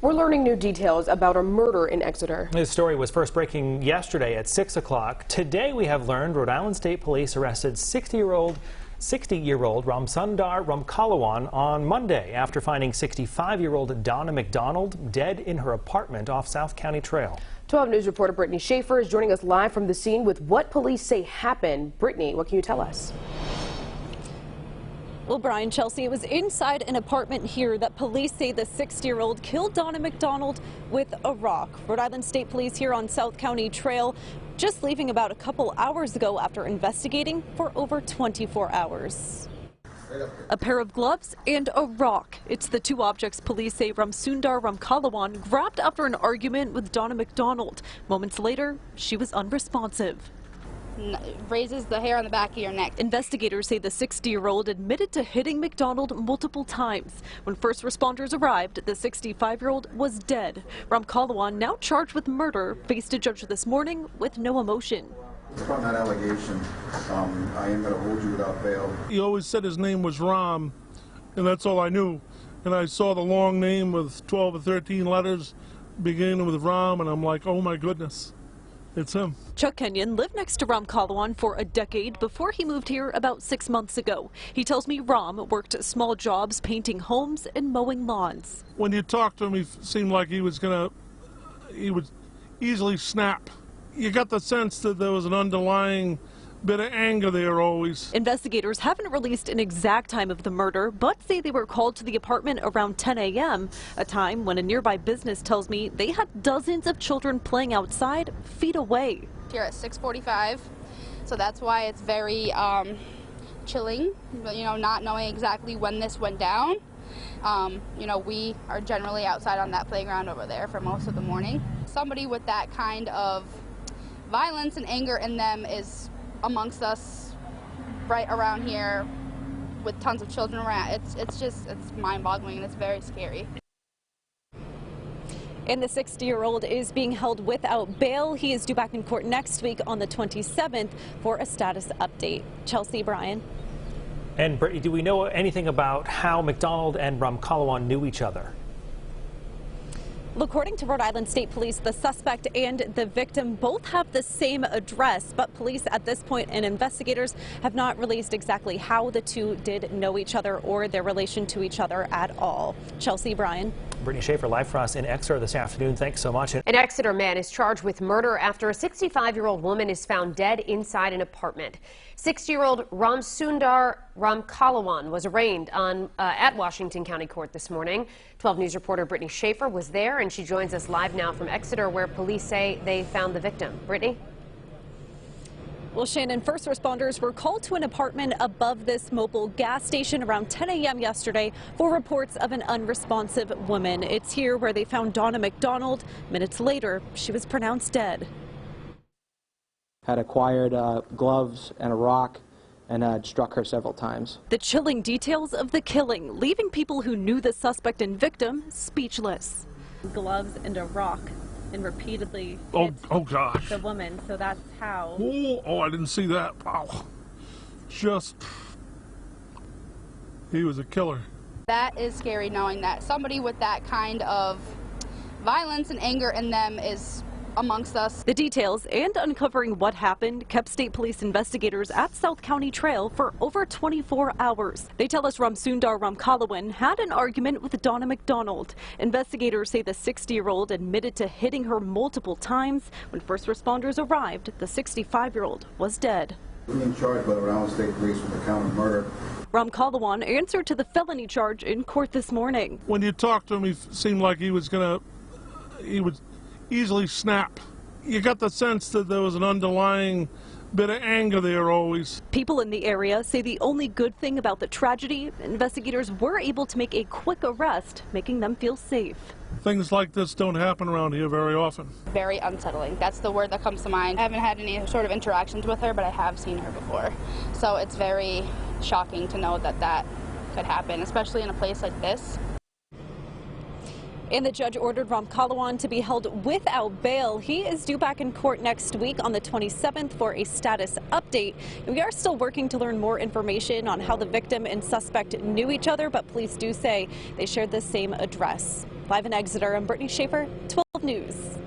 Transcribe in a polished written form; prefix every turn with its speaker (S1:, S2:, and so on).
S1: We're learning new details about a murder in Exeter.
S2: This story was first breaking yesterday at 6 o'clock. Today we have learned Rhode Island State Police arrested 60-year-old Ramsundar Ramkalawan on Monday after finding 65-year-old Donna McDonald dead in her apartment off South County Trail. 12 News reporter Brittany Schaefer is joining us live from the scene with what police say happened. Brittany, what can you tell us?
S3: Well, Brian, Chelsea, it was inside an apartment here that police say the 60-year-old killed Donna McDonald with a rock. Rhode Island State Police here on South County Trail just leaving about a couple hours ago after investigating for over 24 hours. A pair of gloves and a rock. It's the two objects police say Ramsundar Ramkalawan grabbed after an argument with Donna McDonald. Moments later, she was unresponsive.
S4: Raises the hair on the back of your neck.
S3: Investigators say the 60-year-old admitted to hitting McDonald multiple times. When first responders arrived, the 65-year-old was dead. Ramkalawan, now charged with murder, faced a judge this morning with no emotion.
S5: Upon that allegation, I am going to hold you without bail.
S6: He always said his name was Ram, and that's all I knew. And I saw the long name with 12 or 13 letters beginning with Ram, and I'm like, oh my goodness. It's him.
S3: Chuck Kenyon lived next to Ramkalawan for a decade before he moved here about 6 months ago. He tells me Ram worked small jobs painting homes and mowing lawns.
S6: When you talked to him, he seemed like he would easily snap. You got the sense that there was an underlying bit of anger there always.
S3: Investigators haven't released an exact time of the murder, but say they were called to the apartment around 10 a.m., a time when a nearby business tells me they had dozens of children playing outside feet away.
S4: Here at 6:45, so that's why it's very chilling, not knowing exactly when this went down. We are generally outside on that playground over there for most of the morning. Somebody with that kind of violence and anger in them is amongst us right around here with tons of children around. It's mind-boggling and it's very scary.
S3: And the 60-year-old is being held without bail. He is due back in court next week on the 27th for a status update. Chelsea, Brian.
S2: And Brittany, do we know anything about how McDonald and Ramkalawan knew each other?
S3: According to Rhode Island State Police, the suspect and the victim both have the same address, but police at this point and investigators have not released exactly how the two did know each other or their relation to each other at all. Chelsea, Brian.
S2: Brittany Schaefer live for us in Exeter this afternoon. Thanks so much.
S1: An Exeter man is charged with murder after a 65-year-old woman is found dead inside an apartment. 60-year-old Ramsundar Ramkalawan was arraigned at Washington County Court this morning. 12 News reporter Brittany Schaefer was there, and she joins us live now from Exeter, where police say they found the victim. Brittany?
S3: Well, Shannon, first responders were called to an apartment above this mobile gas station around 10 a.m. yesterday for reports of an unresponsive woman. It's here where they found Donna McDonald. Minutes later, she was pronounced dead.
S7: Had acquired gloves and a rock and had struck her several times.
S3: The chilling details of the killing, leaving people who knew the suspect and victim speechless. Gloves and a rock. And repeatedly
S6: oh gosh,
S3: the woman, so that's how.
S6: Oh, I didn't see that. Wow. He was a killer.
S4: That is scary, knowing that somebody with that kind of violence and anger in them is amongst us.
S3: The details and uncovering what happened kept State Police investigators at South County Trail for over 24 hours. They tell us Ramsundar Ramkalawan had an argument with Donna McDonald. Investigators say the 60-year-old admitted to hitting her multiple times. When first responders arrived, the 65-year-old was dead.
S5: Being charged by the Rhode Island State Police with the count of murder.
S3: Ramkalawan answered to the felony charge in court this morning.
S6: When you talked to him, he seemed like he would easily snap. You got the sense that there was an underlying bit of anger there always.
S3: People in the area say the only good thing about the tragedy, investigators were able to make a quick arrest, making them feel safe.
S6: Things like this don't happen around here very often.
S4: Very unsettling. That's the word that comes to mind. I haven't had any sort of interactions with her, but I have seen her before. So it's very shocking to know that that could happen, especially in a place like this.
S3: And the judge ordered Ram Kalawan to be held without bail. He is due back in court next week on the 27th for a status update. We are still working to learn more information on how the victim and suspect knew each other, but police do say they shared the same address. Live in Exeter, I'm Brittany Schaefer, 12 News.